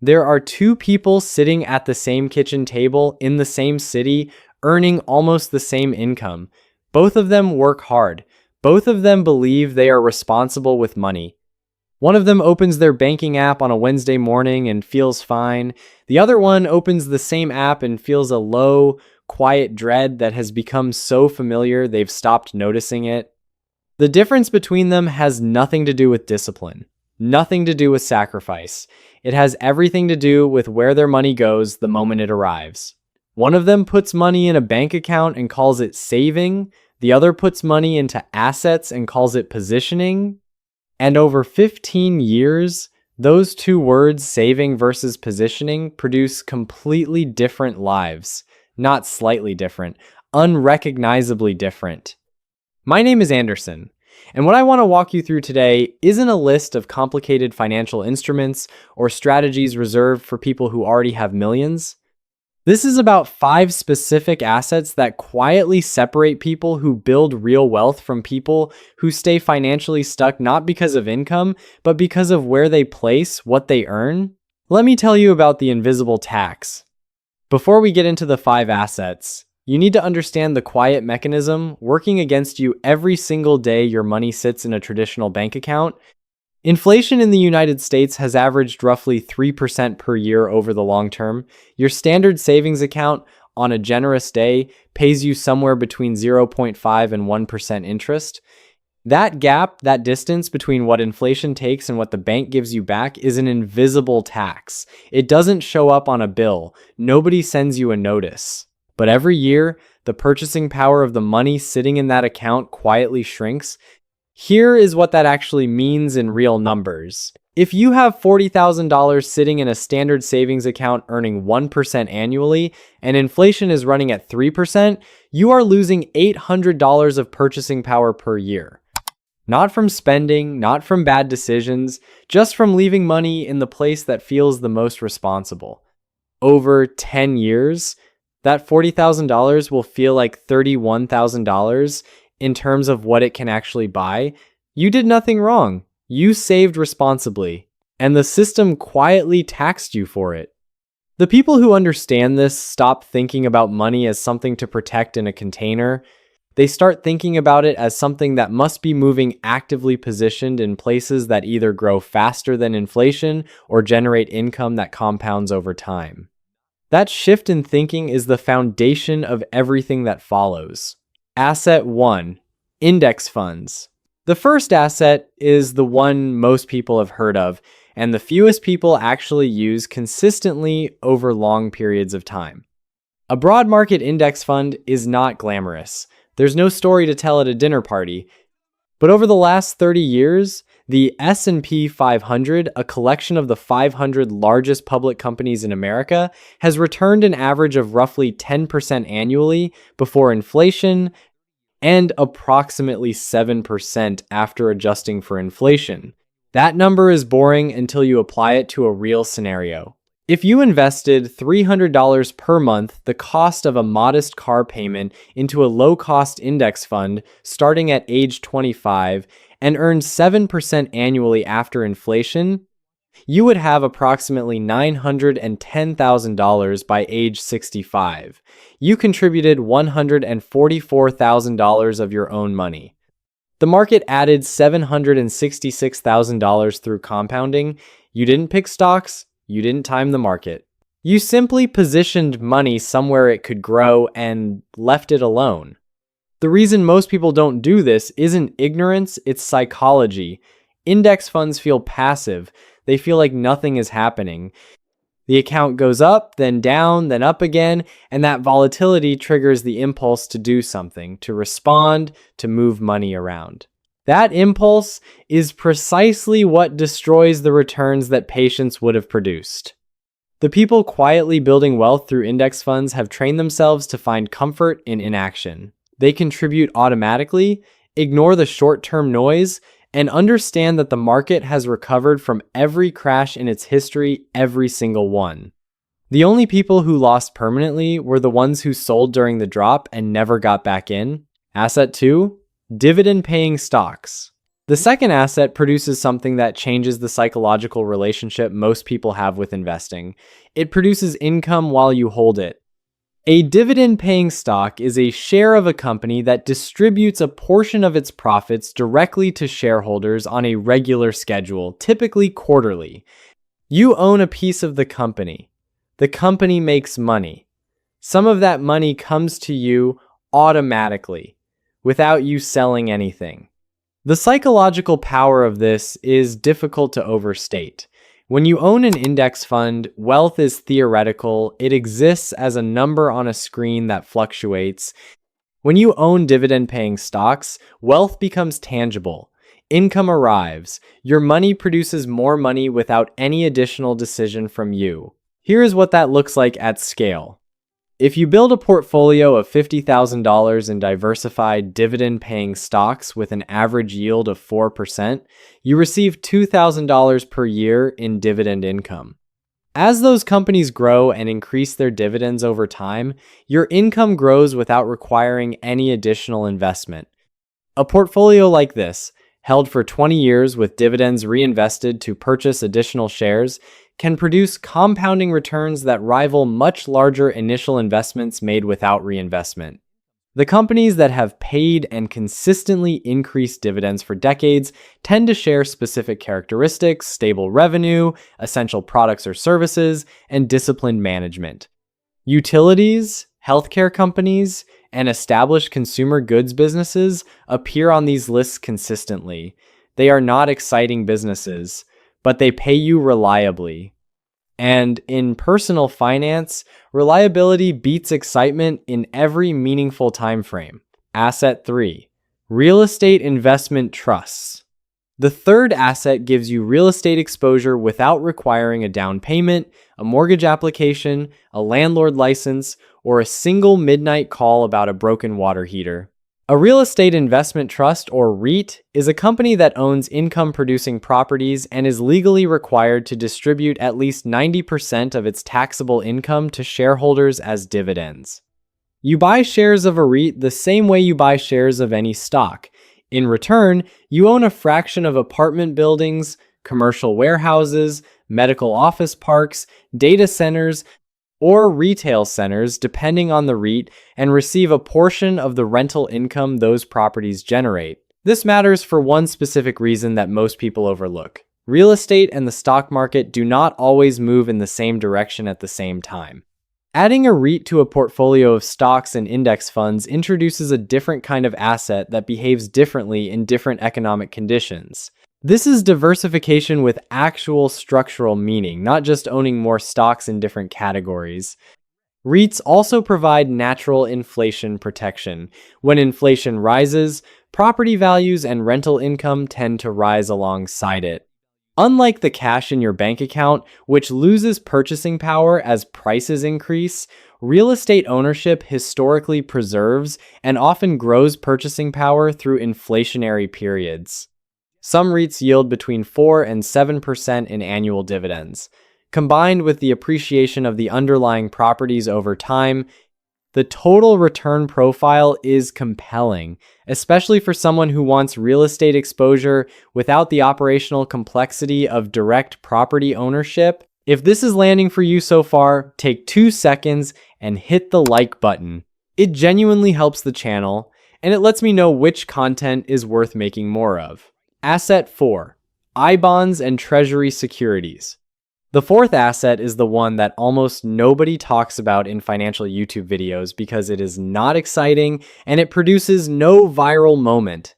There are two people sitting at the same kitchen table in the same city, earning almost the same income. Both of them work hard. Both of them believe they are responsible with money. One of them opens their banking app on a Wednesday morning and feels fine. The other one opens the same app and feels a low, quiet dread that has become so familiar they've stopped noticing it. The difference between them has nothing to do with discipline, nothing to do with sacrifice. It has everything to do with where their money goes the moment it arrives. One of them puts money in a bank account and calls it saving. The other puts money into assets and calls it positioning. And over 15 years, those two words, saving versus positioning, produce completely different lives. Not slightly different, unrecognizably different. My name is Anderson, and what I want to walk you through today isn't a list of complicated financial instruments or strategies reserved for people who already have millions. This is about 5 specific assets that quietly separate people who build real wealth from people who stay financially stuck not because of income, but because of where they place what they earn. Let me tell you about the invisible tax. Before we get into the 5 assets, you need to understand the quiet mechanism working against you every single day your money sits in a traditional bank account. Inflation in the United States has averaged roughly 3% per year over the long term. Your standard savings account on a generous day pays you somewhere between 0.5 and 1% interest. That gap, that distance between what inflation takes and what the bank gives you back is an invisible tax. It doesn't show up on a bill. Nobody sends you a notice. But every year, the purchasing power of the money sitting in that account quietly shrinks. Here is what that actually means in real numbers. If you have $40,000 sitting in a standard savings account earning 1% annually, and inflation is running at 3%, you are losing $800 of purchasing power per year. Not from spending, not from bad decisions, just from leaving money in the place that feels the most responsible. Over 10 years, that $40,000 will feel like $31,000 in terms of what it can actually buy. You did nothing wrong. You saved responsibly, and the system quietly taxed you for it. The people who understand this stop thinking about money as something to protect in a container. They start thinking about it as something that must be moving actively positioned in places that either grow faster than inflation or generate income that compounds over time. That shift in thinking is the foundation of everything that follows. Asset 1, index funds. The first asset is the one most people have heard of, and the fewest people actually use consistently over long periods of time. A broad market index fund is not glamorous. There's no story to tell at a dinner party. But over the last 30 years, the S&P 500, a collection of the 500 largest public companies in America, has returned an average of roughly 10% annually before inflation and approximately 7% after adjusting for inflation. That number is boring until you apply it to a real scenario. If you invested $300 per month, the cost of a modest car payment, into a low-cost index fund starting at age 25 and earned 7% annually after inflation, you would have approximately $910,000 by age 65. You contributed $144,000 of your own money. The market added $766,000 through compounding. You didn't pick stocks. You didn't time the market. You simply positioned money somewhere it could grow and left it alone. The reason most people don't do this isn't ignorance, it's psychology. Index funds feel passive. They feel like nothing is happening. The account goes up, then down, then up again, and that volatility triggers the impulse to do something, to respond, to move money around. That impulse is precisely what destroys the returns that patience would have produced. The people quietly building wealth through index funds have trained themselves to find comfort in inaction. They contribute automatically, ignore the short-term noise, and understand that the market has recovered from every crash in its history, every single one. The only people who lost permanently were the ones who sold during the drop and never got back in. Asset 2, dividend-paying stocks. The The second asset produces something that changes the psychological relationship most people have with investing. It produces income while you hold it. A dividend-paying stock is a share of a company that distributes a portion of its profits directly to shareholders on a regular schedule, typically quarterly. You own a piece of the company. The company makes money. Some of that money comes to you automatically, without you selling anything. The psychological power of this is difficult to overstate. When you own an index fund, wealth is theoretical. It exists as a number on a screen that fluctuates. When you own dividend-paying stocks, wealth becomes tangible. Income arrives. Your money produces more money without any additional decision from you. Here is what that looks like at scale. If you build a portfolio of $50,000 in diversified dividend-paying stocks with an average yield of 4%, you receive $2,000 per year in dividend income. As those companies grow and increase their dividends over time, your income grows without requiring any additional investment. A portfolio like this, held for 20 years with dividends reinvested to purchase additional shares, can produce compounding returns that rival much larger initial investments made without reinvestment. The companies that have paid and consistently increased dividends for decades tend to share specific characteristics: stable revenue, essential products or services, and disciplined management. Utilities, healthcare companies, and established consumer goods businesses appear on these lists consistently. They are not exciting businesses, but they pay you reliably. And in personal finance, reliability beats excitement in every meaningful time frame. Asset 3. Real estate investment trusts. The third asset gives you real estate exposure without requiring a down payment, a mortgage application, a landlord license, or a single midnight call about a broken water heater. A real estate investment trust, or REIT, is a company that owns income-producing properties and is legally required to distribute at least 90% of its taxable income to shareholders as dividends. You buy shares of a REIT the same way you buy shares of any stock. In return, you own a fraction of apartment buildings, commercial warehouses, medical office parks, data centers, or retail centers, depending on the REIT, and receive a portion of the rental income those properties generate. This matters for one specific reason that most people overlook. Real estate and the stock market do not always move in the same direction at the same time. Adding a REIT to a portfolio of stocks and index funds introduces a different kind of asset that behaves differently in different economic conditions. This is diversification with actual structural meaning, not just owning more stocks in different categories. REITs also provide natural inflation protection. When inflation rises, property values and rental income tend to rise alongside it. Unlike the cash in your bank account, which loses purchasing power as prices increase, real estate ownership historically preserves and often grows purchasing power through inflationary periods. Some REITs yield between 4 and 7% in annual dividends. Combined with the appreciation of the underlying properties over time, the total return profile is compelling, especially for someone who wants real estate exposure without the operational complexity of direct property ownership. If this is landing for you so far, take 2 seconds and hit the like button. It genuinely helps the channel, and it lets me know which content is worth making more of. Asset 4. I-bonds and treasury securities. The fourth asset is the one that almost nobody talks about in financial YouTube videos because it is not exciting and it produces no viral moment.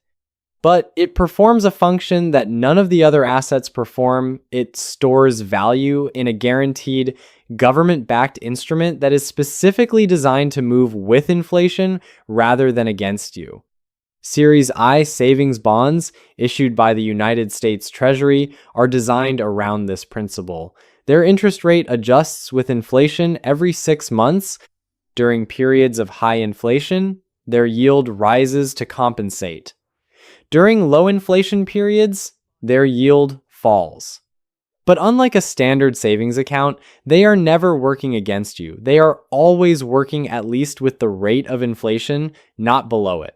But it performs a function that none of the other assets perform. It stores value in a guaranteed government-backed instrument that is specifically designed to move with inflation rather than against you. Series I savings bonds, issued by the United States Treasury, are designed around this principle. Their interest rate adjusts with inflation every 6 months. During periods of high inflation, their yield rises to compensate. During low inflation periods, their yield falls. But unlike a standard savings account, they are never working against you. They are always working at least with the rate of inflation, not below it.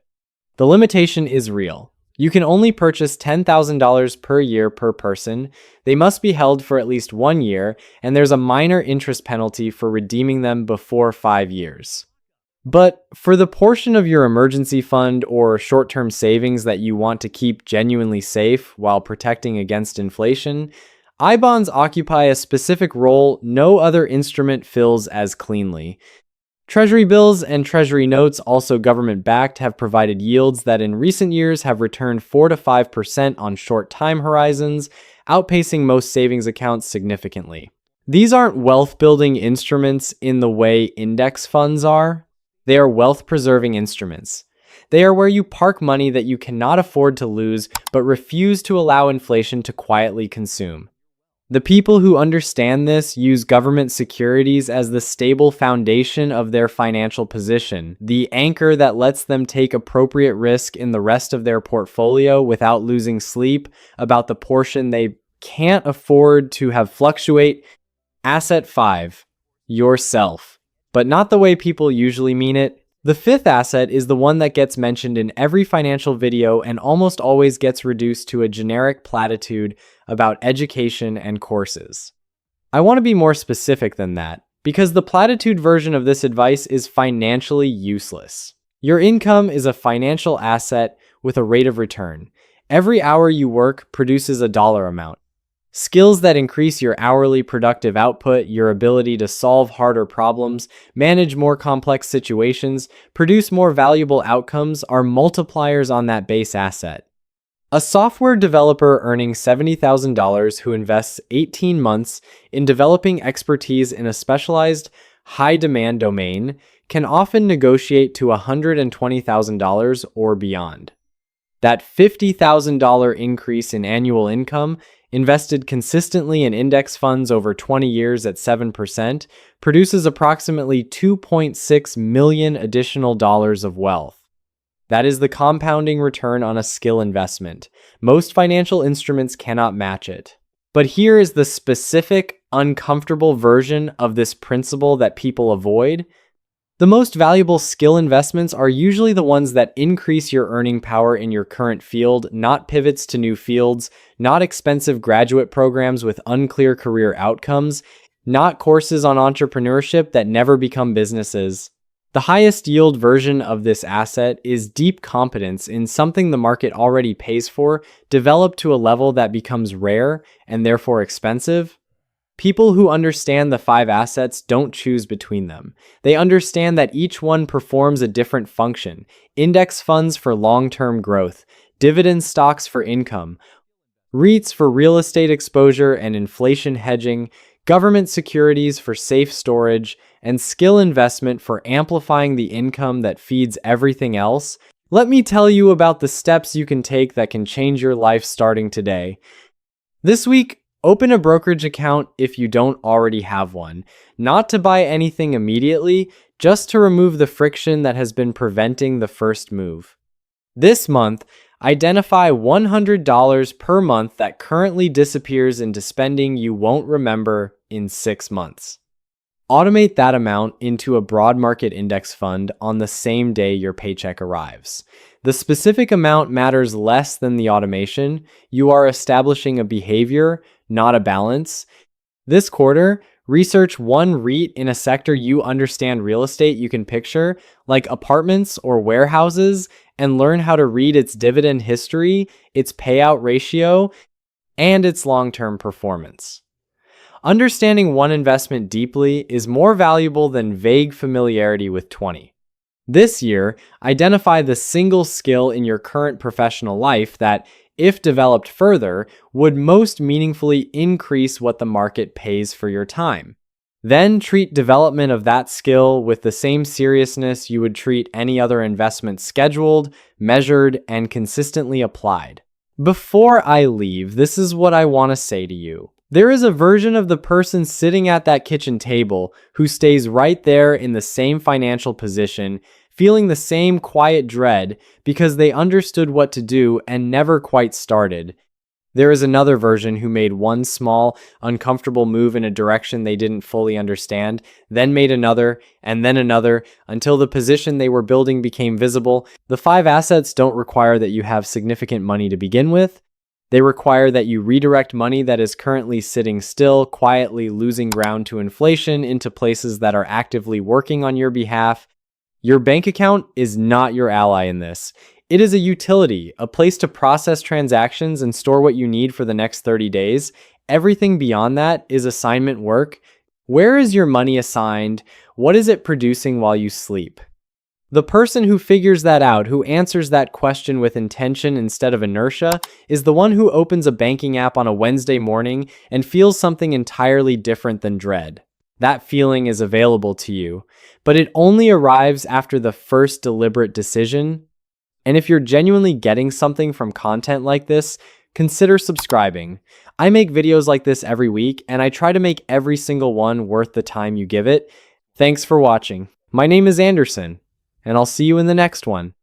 The limitation is real. You can only purchase $10,000 per year per person. They must be held for at least 1 year, and there's a minor interest penalty for redeeming them before 5 years. But for the portion of your emergency fund or short-term savings that you want to keep genuinely safe while protecting against inflation, I-bonds occupy a specific role no other instrument fills as cleanly. Treasury bills and treasury notes, also government-backed, have provided yields that in recent years have returned 4 to 5% on short time horizons, outpacing most savings accounts significantly. These aren't wealth-building instruments in the way index funds are. They are wealth-preserving instruments. They are where you park money that you cannot afford to lose but refuse to allow inflation to quietly consume. The people who understand this use government securities as the stable foundation of their financial position, the anchor that lets them take appropriate risk in the rest of their portfolio without losing sleep about the portion they can't afford to have fluctuate. Asset 5. Yourself. But not the way people usually mean it. The fifth asset is the one that gets mentioned in every financial video and almost always gets reduced to a generic platitude about education and courses. I want to be more specific than that, because the platitude version of this advice is financially useless. Your income is a financial asset with a rate of return. Every hour you work produces a dollar amount. Skills that increase your hourly productive output, your ability to solve harder problems, manage more complex situations, produce more valuable outcomes are multipliers on that base asset. A software developer earning $70,000 who invests 18 months in developing expertise in a specialized, high-demand domain can often negotiate to $120,000 or beyond. That $50,000 increase in annual income, invested consistently in index funds over 20 years at 7%, produces approximately $2.6 million additional dollars of wealth. That is the compounding return on a skill investment. Most financial instruments cannot match it. But here is the specific, uncomfortable version of this principle that people avoid. The most valuable skill investments are usually the ones that increase your earning power in your current field, not pivots to new fields, not expensive graduate programs with unclear career outcomes, not courses on entrepreneurship that never become businesses. The highest yield version of this asset is deep competence in something the market already pays for, developed to a level that becomes rare and therefore expensive. People who understand the 5 assets don't choose between them. They understand that each one performs a different function. Index funds for long-term growth, dividend stocks for income, REITs for real estate exposure and inflation hedging, government securities for safe storage, and skill investment for amplifying the income that feeds everything else. Let me tell you about the steps you can take that can change your life starting today. This week, open a brokerage account if you don't already have one. Not to buy anything immediately, just to remove the friction that has been preventing the first move. This month, identify $100 per month that currently disappears into spending you won't remember in 6 months. Automate that amount into a broad market index fund on the same day your paycheck arrives. The specific amount matters less than the automation. You are establishing a behavior, not a balance. This quarter, research one REIT in a sector you understand real estate you can picture, like apartments or warehouses, and learn how to read its dividend history, its payout ratio, and its long-term performance. Understanding one investment deeply is more valuable than vague familiarity with 20. This year, identify the single skill in your current professional life that, if developed further, would most meaningfully increase what the market pays for your time. Then treat development of that skill with the same seriousness you would treat any other investment scheduled, measured, and consistently applied. Before I leave, this is what I want to say to you. There is a version of the person sitting at that kitchen table who stays right there in the same financial position, feeling the same quiet dread because they understood what to do and never quite started. There is another version who made one small, uncomfortable move in a direction they didn't fully understand, then made another, and then another, until the position they were building became visible. The 5 assets don't require that you have significant money to begin with. They require that you redirect money that is currently sitting still, quietly losing ground to inflation, into places that are actively working on your behalf. Your bank account is not your ally in this. It is a utility, a place to process transactions and store what you need for the next 30 days. Everything beyond that is assignment work. Where is your money assigned? What is it producing while you sleep? The person who figures that out, who answers that question with intention instead of inertia, is the one who opens a banking app on a Wednesday morning and feels something entirely different than dread. That feeling is available to you, but it only arrives after the first deliberate decision. And if you're genuinely getting something from content like this, consider subscribing. I make videos like this every week, and I try to make every single one worth the time you give it. Thanks for watching. My name is Anderson, and I'll see you in the next one.